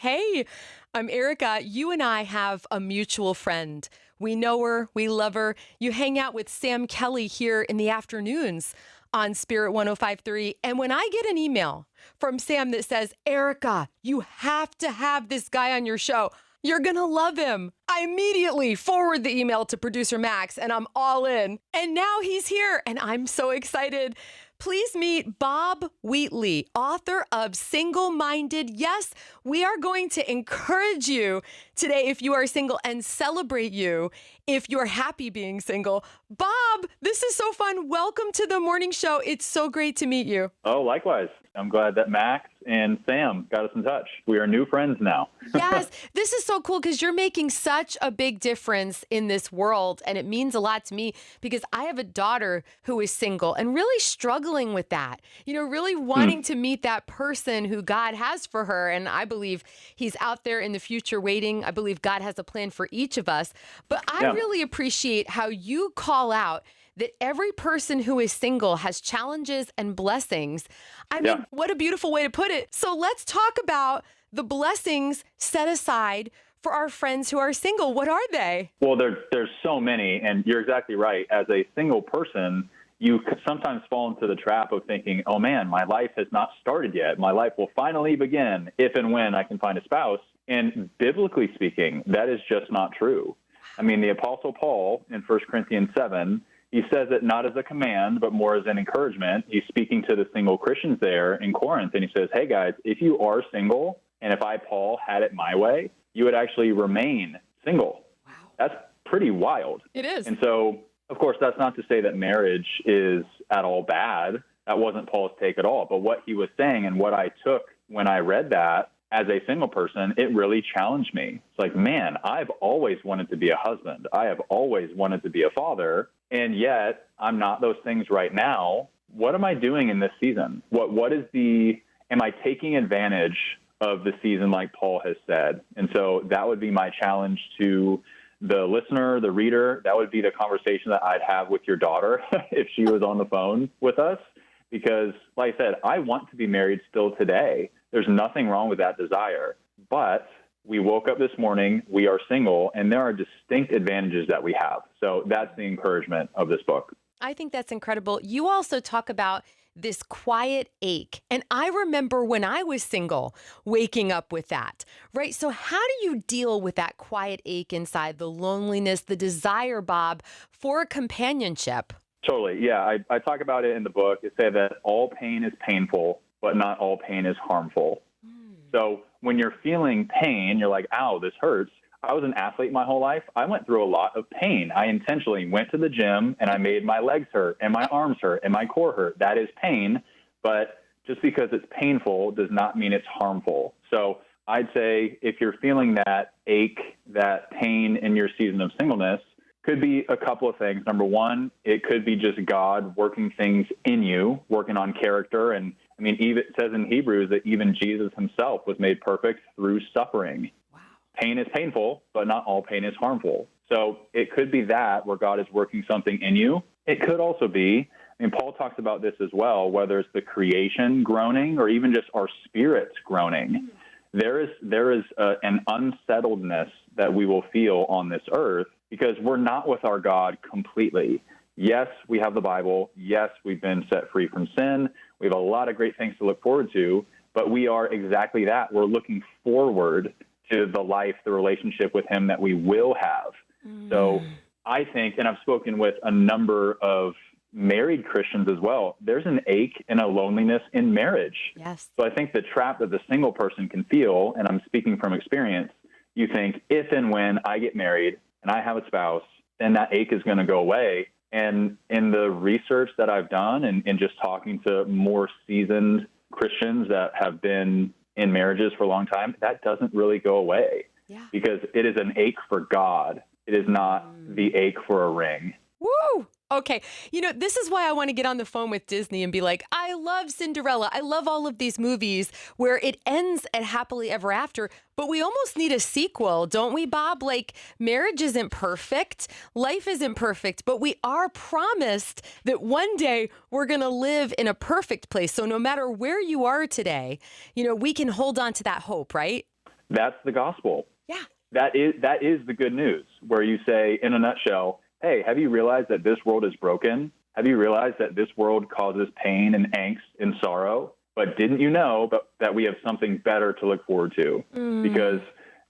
Hey, I'm Erica. You and I have a mutual friend. We know her, we love her. You hang out with Sam Kelly here in the afternoons on Spirit 1053. And when I get an email from Sam that says, Erica, you have to have this guy on your show, you're going to love him, I immediately forward the email to producer Max and I'm all in. And now he's here and I'm so excited. Please meet Bob Wheatley, author of Single-Minded. Yes, we are going to encourage you today if you are single and celebrate you if you're happy being single. Bob, this is so fun. Welcome to the morning show. It's so great to meet you. Oh, likewise. I'm glad that Max and Sam got us in touch. We are new friends now. Yes, this is so cool because you're making such a big difference in this world. And it means a lot to me because I have a daughter who is single and really struggling with that, really wanting to meet that person who God has for her. And I believe he's out there in the future waiting. I believe God has a plan for each of us. But I really appreciate how you call out that every person who is single has challenges and blessings. I mean, what a beautiful way to put it. So let's talk about the blessings set aside for our friends who are single. What are they? Well, there's so many, and you're exactly right. As a single person, you sometimes fall into the trap of thinking, oh man, my life has not started yet. My life will finally begin if and when I can find a spouse. And biblically speaking, that is just not true. I mean, the Apostle Paul in 1 Corinthians 7, he says it not as a command, but more as an encouragement. He's speaking to the single Christians there in Corinth, and he says, hey, guys, if you are single, and if I, Paul, had it my way, you would actually remain single. Wow. That's pretty wild. It is. And so, of course, that's not to say that marriage is at all bad. That wasn't Paul's take at all. But what he was saying and what I took when I read that as a single person, it really challenged me. It's like, man, I've always wanted to be a husband. I have always wanted to be a father. And yet I'm not those things right now. What am I doing in this season? Am I taking advantage of the season like Paul has said? And so that would be my challenge to the listener, the reader. That would be the conversation that I'd have with your daughter if she was on the phone with us. Because like I said, I want to be married still today. There's nothing wrong with that desire. But we woke up this morning, we are single, and there are distinct advantages that we have. So that's the encouragement of this book. I think that's incredible. You also talk about this quiet ache. And I remember when I was single, waking up with that, right? So how do you deal with that quiet ache inside, the loneliness, the desire, Bob, for companionship? Totally. Yeah. I talk about it in the book. It says that all pain is painful, but not all pain is harmful. So when you're feeling pain, you're like, ow, this hurts. I was an athlete my whole life. I went through a lot of pain. I intentionally went to the gym and I made my legs hurt and my arms hurt and my core hurt. That is pain. But just because it's painful does not mean it's harmful. So I'd say if you're feeling that ache, that pain in your season of singleness, could be a couple of things. Number one, it could be just God working things in you, working on character. And I mean, even it says in Hebrews that even Jesus himself was made perfect through suffering. Wow. Pain is painful, but not all pain is harmful. So it could be that where God is working something in you. It could also be, Paul talks about this as well, whether it's the creation groaning or even just our spirits groaning. There is an unsettledness that we will feel on this earth because we're not with our God completely. Yes, we have the Bible. Yes, we've been set free from sin. We have a lot of great things to look forward to, but we are exactly that. We're looking forward to the life, the relationship with him that we will have. So I think, and I've spoken with a number of married Christians as well, there's an ache and a loneliness in marriage. Yes. So I think the trap that the single person can feel, and I'm speaking from experience, you think if and when I get married and I have a spouse, then that ache is going to go away. And in the research that I've done and just talking to more seasoned Christians that have been in marriages for a long time, that doesn't really go away because it is an ache for God. It is not the ache for a ring. Woo! Okay. This is why I want to get on the phone with Disney and be like, I love Cinderella. I love all of these movies where it ends at happily ever after, but we almost need a sequel, don't we, Bob? Like, marriage isn't perfect. Life isn't perfect, but we are promised that one day we're going to live in a perfect place. So no matter where you are today, we can hold on to that hope, right? That's the gospel. Yeah. That is the good news, where you say, in a nutshell, hey, have you realized that this world is broken? Have you realized that this world causes pain and angst and sorrow? But didn't you know that we have something better to look forward to? Because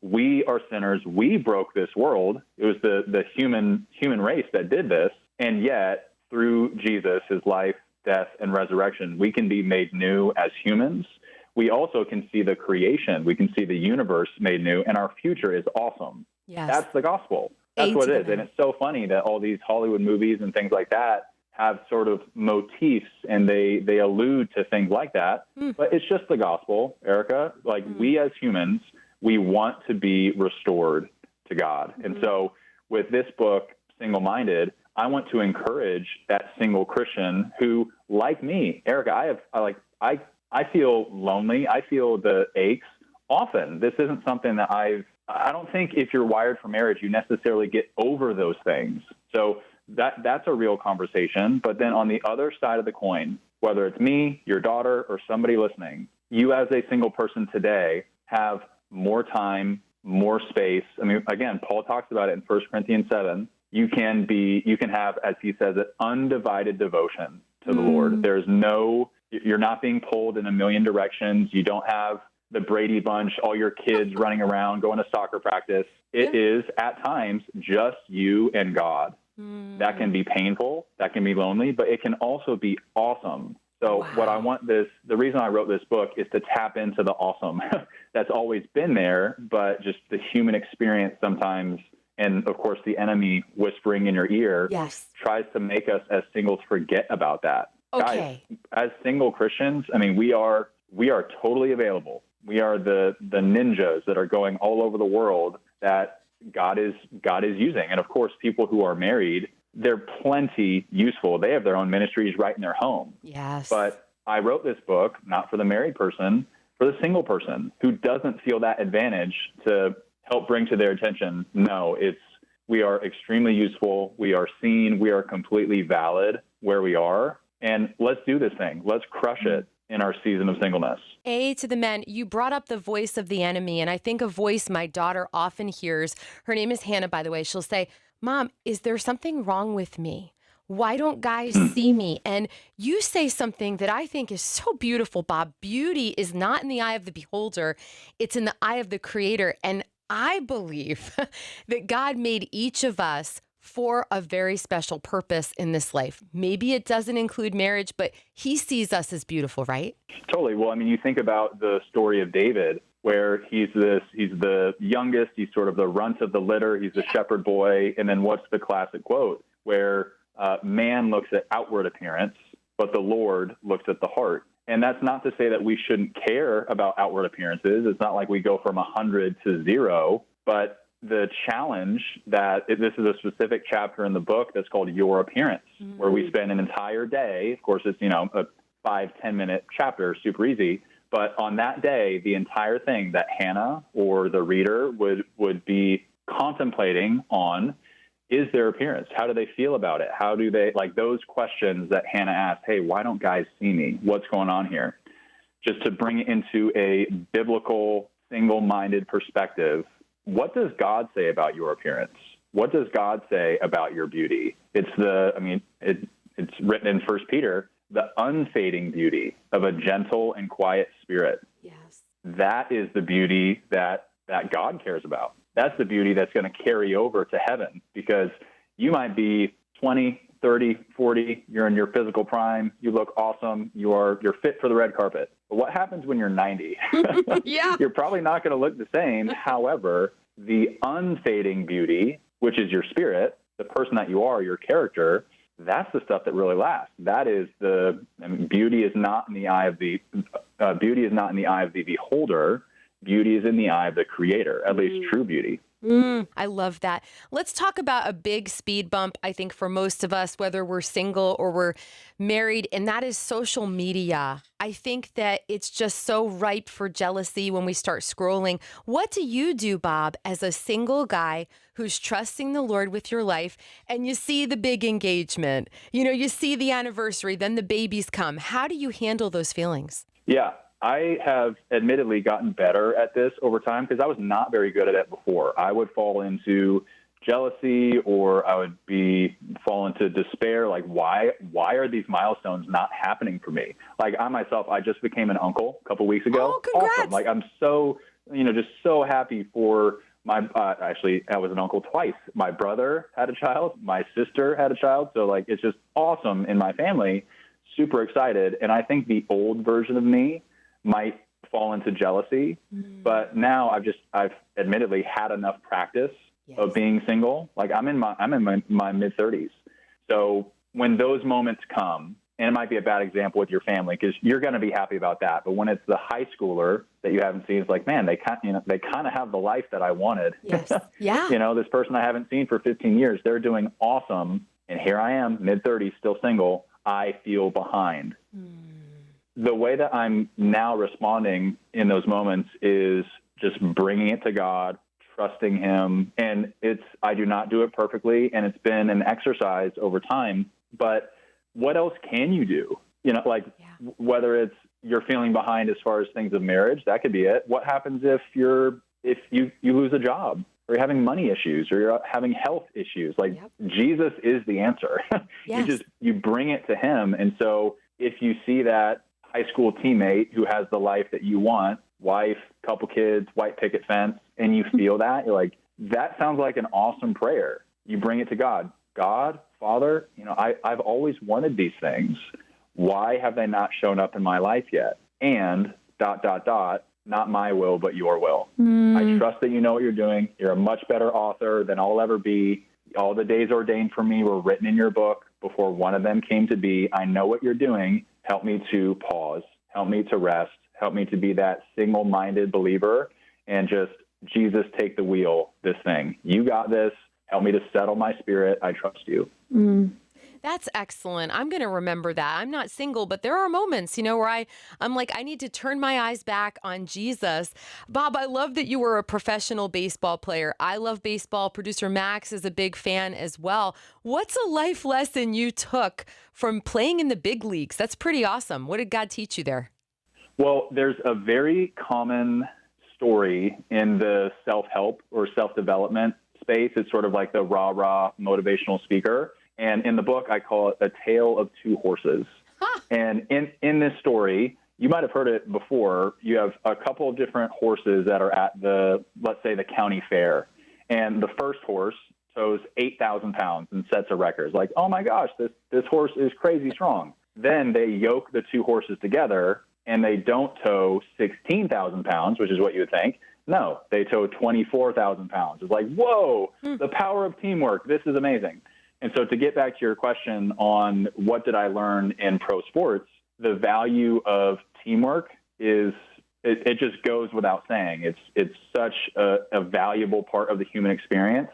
we are sinners. We broke this world. It was the human race that did this. And yet, through Jesus, his life, death, and resurrection, we can be made new as humans. We also can see the creation. We can see the universe made new, and our future is awesome. Yes. That's the gospel. That's what it is. And it's so funny that all these Hollywood movies and things like that have sort of motifs, and they allude to things like that. But it's just the gospel, Erica. Like, we as humans, we want to be restored to God. And so with this book, Single-Minded, I want to encourage that single Christian who, like me, Erica, I feel lonely. I feel the aches often. This isn't something that I don't think if you're wired for marriage, you necessarily get over those things. So that's a real conversation. But then on the other side of the coin, whether it's me, your daughter, or somebody listening, you as a single person today have more time, more space. I mean, again, Paul talks about it in 1 Corinthians 7. You can have, as he says, an undivided devotion to the Lord. You're not being pulled in a million directions. You don't have the Brady Bunch, all your kids running around, going to soccer practice. It is at times just you and God. That can be painful. That can be lonely, but it can also be awesome. So the reason I wrote this book is to tap into the awesome that's always been there, but just the human experience sometimes, and of course the enemy whispering in your ear, tries to make us as singles forget about that. Okay. Guys, as single Christians, I mean, we are totally available. We are the ninjas that are going all over the world that God is using. And of course, people who are married, they're plenty useful. They have their own ministries right in their home. Yes. But I wrote this book not for the married person, for the single person who doesn't feel that advantage to help bring to their attention. No, we are extremely useful. We are seen. We are completely valid where we are. And let's do this thing. Let's crush it in our season of singleness. A to the men, you brought up the voice of the enemy, and I think a voice my daughter often hears. Her name is Hannah, by the way. She'll say, Mom, is there something wrong with me? Why don't guys see me? And you say something that I think is so beautiful, Bob. Beauty is not in the eye of the beholder. It's in the eye of the Creator. And I believe that God made each of us for a very special purpose in this life. Maybe it doesn't include marriage, but he sees us as beautiful, right? Totally. Well, I mean, you think about the story of David, where he's the youngest, he's sort of the runt of the litter, he's the shepherd boy. And then what's the classic quote where man looks at outward appearance, but the Lord looks at the heart. And that's not to say that we shouldn't care about outward appearances. It's not like we go from 100 to 0, but the challenge this is a specific chapter in the book that's called Your Appearance, where we spend an entire day. Of course, it's, a 5-10 minute chapter, super easy. But on that day, the entire thing that Hannah or the reader would be contemplating on is their appearance. How do they feel about it? How do they, like those questions that Hannah asked, hey, why don't guys see me? What's going on here? Just to bring it into a biblical, single-minded perspective. What does God say about your appearance? What does God say about your beauty? It's written in 1 Peter, the unfading beauty of a gentle and quiet spirit. Yes. That is the beauty that God cares about. That's the beauty that's going to carry over to heaven, because you might be 20, 30, 40, you're in your physical prime, you look awesome, you're fit for the red carpet. But what happens when you're 90? Yeah. You're probably not going to look the same. However, the unfading beauty, which is your spirit, the person that you are, your character, that's the stuff that really lasts. That is beauty is not in the eye of the beholder. Beauty is in the eye of the Creator, at least true beauty. I love that. Let's talk about a big speed bump, I think, for most of us, whether we're single or we're married, and that is social media. I think that it's just so ripe for jealousy when we start scrolling. What do you do, Bob, as a single guy who's trusting the Lord with your life, and you see the big engagement, you see the anniversary, then the babies come. How do you handle those feelings? Yeah. I have admittedly gotten better at this over time because I was not very good at it before. I would fall into jealousy, or I would fall into despair. Like, why are these milestones not happening for me? Like, I myself, I just became an uncle a couple weeks ago. Oh, congrats. Awesome. Like, I'm so, just so happy for my, actually, I was an uncle twice. My brother had a child. My sister had a child. So like, it's just awesome in my family. Super excited. And I think the old version of me might fall into jealousy, but now I've admittedly had enough practice of being single. Like, I'm in my mid-30s. So when those moments come, and it might be a bad example with your family because you're going to be happy about that, but when it's the high schooler that you haven't seen, it's like, man, they kind of have the life that I wanted. Yes. Yeah. This person I haven't seen for 15 years, they're doing awesome, and here I am, mid-30s, still single. I feel behind. The way that I'm now responding in those moments is just bringing it to God, trusting him. And I do not do it perfectly, and it's been an exercise over time, but what else can you do? Whether it's you're feeling behind as far as things of marriage, that could be it. What happens if you lose a job, or you're having money issues, or you're having health issues? Like, Jesus is the answer. Yes. You bring it to him. And so if you see that high school teammate who has the life that you want, wife, couple kids, white picket fence, and you feel that, you're like, that sounds like an awesome prayer. You bring it to God. God, Father, I've always wanted these things. Why have they not shown up in my life yet? And ... not my will, but your will. I trust that you know what you're doing. You're a much better author than I'll ever be. All the days ordained for me were written in your book before one of them came to be. I know what you're doing. Help me to pause. Help me to rest. Help me to be that single-minded believer, and just, Jesus, take the wheel, this thing. You got this. Help me to settle my spirit. I trust you. That's excellent. I'm going to remember that. I'm not single, but there are moments, where I'm like, I need to turn my eyes back on Jesus. Bob, I love that you were a professional baseball player. I love baseball. Producer Max is a big fan as well. What's a life lesson you took from playing in the big leagues? That's pretty awesome. What did God teach you there? Well, there's a very common story in the self-help or self-development space. It's sort of like the rah-rah motivational speaker. And in the book, I call it A Tale of Two Horses. And in this story, you might have heard it before. You have a couple of different horses that are at let's say the county fair. And the first horse tows 8,000 pounds and sets a record. Like, oh my gosh, this horse is crazy strong. Then they yoke the two horses together, and they don't tow 16,000 pounds, which is what you would think. No, they tow 24,000 pounds. It's like, whoa, the power of teamwork. This is amazing. And so to get back to your question on what did I learn in pro sports, the value of teamwork is, it just goes without saying. It's such a valuable part of the human experience.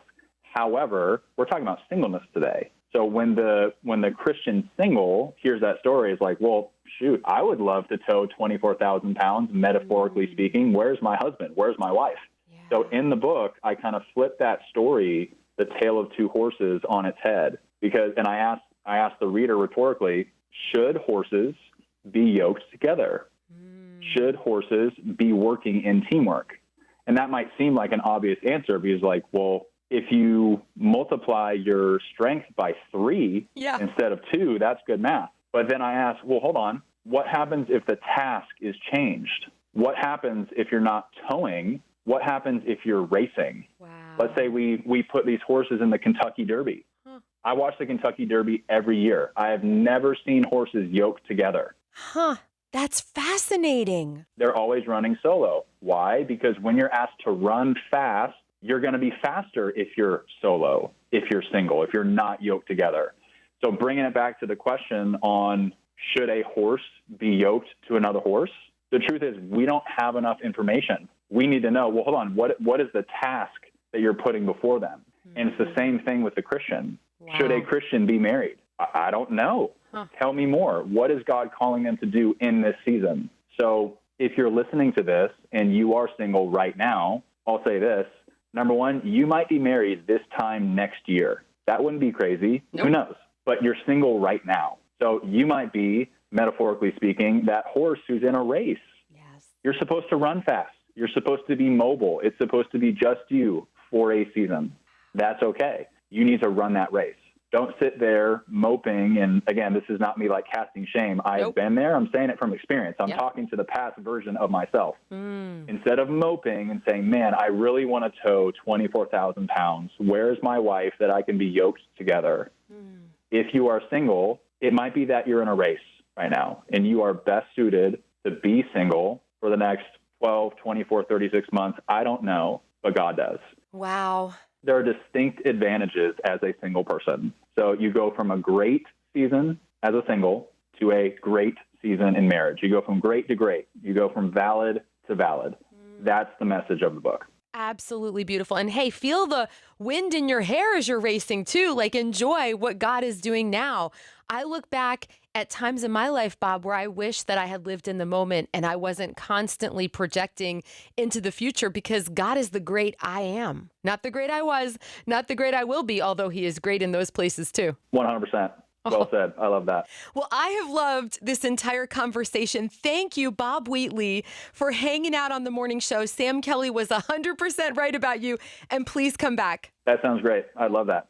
However, we're talking about singleness today. So when the Christian single hears that story, it's like, well, shoot, I would love to tow 24,000 pounds, metaphorically speaking. Where's my husband? Where's my wife? Yeah. So in the book, I kind of flip that story, The Tale of Two Horses, on its head, and I asked the reader rhetorically, should horses be yoked together? Should horses be working in teamwork? And that might seem like an obvious answer, because like, well, if you multiply your strength by 3 instead of 2, that's good math. But then I asked, well, hold on. What happens if the task is changed? What happens if you're not towing? What happens if you're racing? Wow. Let's say we put these horses in the Kentucky Derby. I watch the Kentucky Derby every year. I have never seen horses yoked together. That's fascinating. They're always running solo. Why? Because when you're asked to run fast, you're going to be faster if you're solo, if you're single, if you're not yoked together. So bringing it back to the question on should a horse be yoked to another horse, the truth is we don't have enough information. We need to know, well, hold on, what is the task that you're putting before them? And it's the same thing with the Christian. Wow. Should a Christian be married? I don't know. Tell me more. What is God calling them to do in this season? So if you're listening to this and you are single right now, I'll say this. Number one, you might be married this time next year. That wouldn't be crazy. Nope. Who knows? But you're single right now. So you might be, metaphorically speaking, that horse who's in a race. Yeah. You're supposed to run fast. You're supposed to be mobile. It's supposed to be just you for a season. That's okay. You need to run that race. Don't sit there moping. And again, this is not me like casting shame. I've Nope. been there. I'm saying it from experience. I'm Yep. talking to the past version of myself. Instead of moping and saying, man, I really want to tow 24,000 pounds. Where's my wife that I can be yoked together? If you are single, it might be that you're in a race right now and you are best suited to be single for the next 12, 24, 36 months. I don't know, but God does. Wow. There are distinct advantages as a single person. So you go from a great season as a single to a great season in marriage. You go from great to great. You go from valid to valid. That's the message of the book. Absolutely beautiful. And hey, feel the wind in your hair as you're racing too. Like, enjoy what God is doing now. I look back at times in my life, Bob, where I wish that I had lived in the moment and I wasn't constantly projecting into the future, because God is the great I am, not the great I was, not the great I will be, although he is great in those places too. 100%. Well said. I love that. Well, I have loved this entire conversation. Thank you, Bob Wheatley, for hanging out on the morning show. Sam Kelly was 100% right about you, and please come back. That sounds great. I love that.